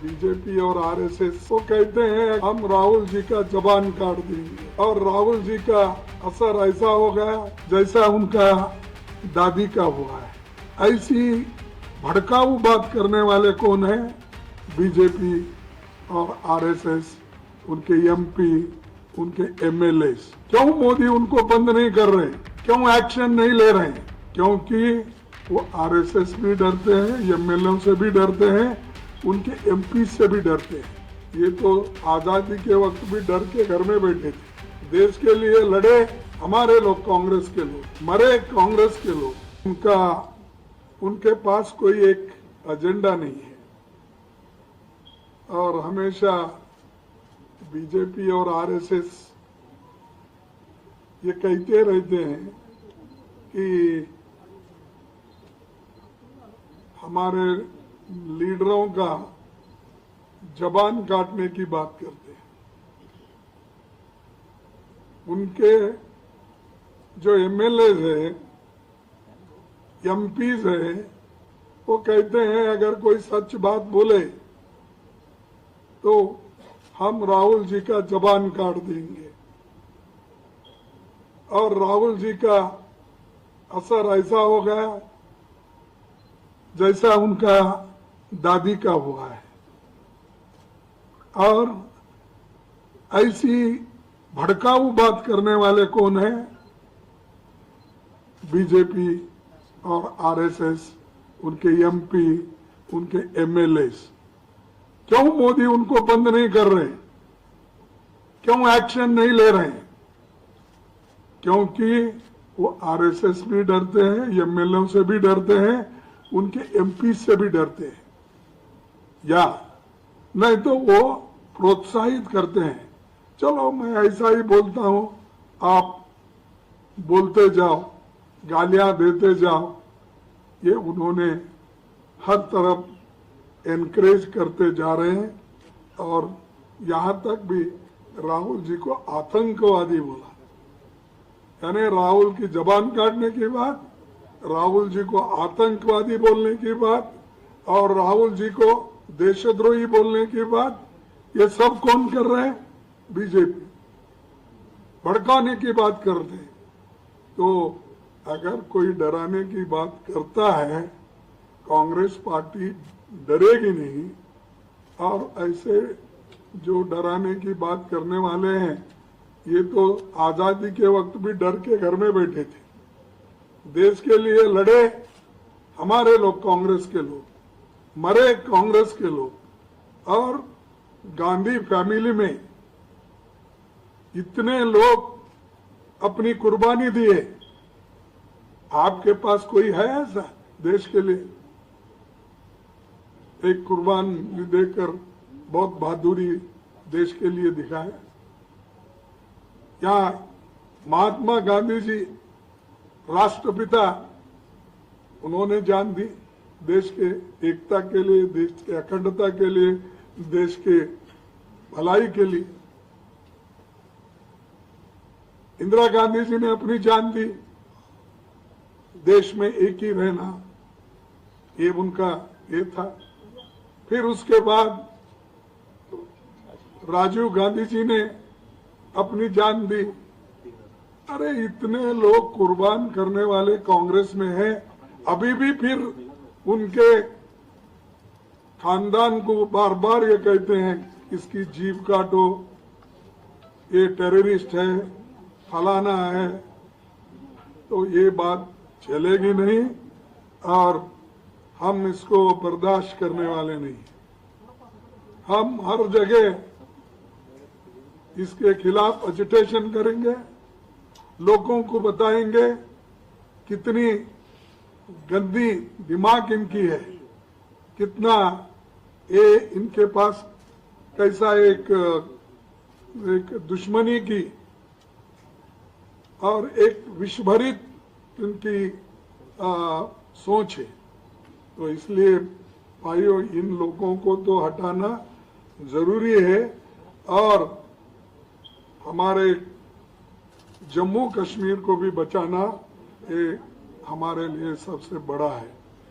BJP और RSS वो कहते हैं हम राहुल जी का जबान काट देंगे और राहुल जी का असर ऐसा हो गया जैसा उनका दादी का हुआ है। ऐसी भड़काऊ बात करने वाले कौन है? बीजेपी और आरएसएस, उनके एमपी, उनके एमएलए। क्यों मोदी उनको बंद नहीं कर रहे? क्यों एक्शन नहीं ले रहे? क्योंकि वो आरएसएस भी डरते हैं, एमएलए से भी डरते हैं, उनके एमपी से भी डरते हैं। ये तो आजादी के वक्त भी डर के घर में बैठे थे। देश के लिए लड़े हमारे लोग, कांग्रेस के लोग, मरे कांग्रेस के लोग। उनके पास कोई एक एजेंडा नहीं है और हमेशा बीजेपी और आरएसएस ये कहते रहते हैं कि हमारे लीडरों का जबान काटने की बात करते हैं। उनके जो एमएलए है, एमपीज है, वो कहते हैं अगर कोई सच बात बोले तो हम राहुल जी का जबान काट देंगे और राहुल जी का असर ऐसा हो गया जैसा उनका दादी का हुआ है। और ऐसी भड़काऊ बात करने वाले कौन है? बीजेपी और आरएसएस, उनके एमपी, उनके एमएलए। क्यों मोदी उनको बंद नहीं कर रहे? क्यों एक्शन नहीं ले रहे? क्योंकि वो आरएसएस भी डरते हैं, एमएलए से भी डरते हैं, उनके एमपी से भी डरते हैं, या नहीं तो वो प्रोत्साहित करते हैं। चलो मैं ऐसा ही बोलता हूं, आप बोलते जाओ, गालियां देते जाओ। ये उन्होंने हर तरफ एनकरेज करते जा रहे हैं और यहां तक भी राहुल जी को आतंकवादी बोला। यानी राहुल की जबान काटने की बात, राहुल जी को आतंकवादी बोलने की बात और राहुल जी को देशद्रोही बोलने की बात, ये सब कौन कर रहे हैं? बीजेपी। भड़काने की बात करते हैं। तो अगर कोई डराने की बात करता है, कांग्रेस पार्टी डरेगी नहीं। और ऐसे जो डराने की बात करने वाले हैं, ये तो आजादी के वक्त भी डर के घर में बैठे थे। देश के लिए लड़े हमारे लोग, कांग्रेस के लोग, मरे कांग्रेस के लोग। और गांधी फैमिली में इतने लोग अपनी कुर्बानी दिए। आपके पास कोई है ऐसा देश के लिए? एक कुर्बानी देकर बहुत बहादुरी देश के लिए दिखाए। यहाँ महात्मा गांधी जी राष्ट्रपिता, उन्होंने जान दी देश के एकता के लिए, देश के अखंडता के लिए, देश के भलाई के लिए। इंदिरा गांधी जी ने अपनी जान दी देश में एक ही रहना, ये उनका ये था। फिर उसके बाद राजीव गांधी जी ने अपनी जान दी। अरे इतने लोग कुर्बान करने वाले कांग्रेस में हैं। अभी भी फिर उनके खानदान को बार बार ये कहते हैं इसकी जीभ काटो, ये टेररिस्ट है, फलाना है। तो ये बात चलेगी नहीं और हम इसको बर्दाश्त करने वाले नहीं। हम हर जगह इसके खिलाफ एजिटेशन करेंगे, लोगों को बताएंगे कितनी गंदी दिमाग इनकी है, कितना ये इनके पास कैसा एक दुश्मनी की और एक विषभरित इनकी सोच है। तो इसलिए भाइयों, इन लोगों को तो हटाना जरूरी है और हमारे जम्मू कश्मीर को भी बचाना ये हमारे लिए सबसे बड़ा है।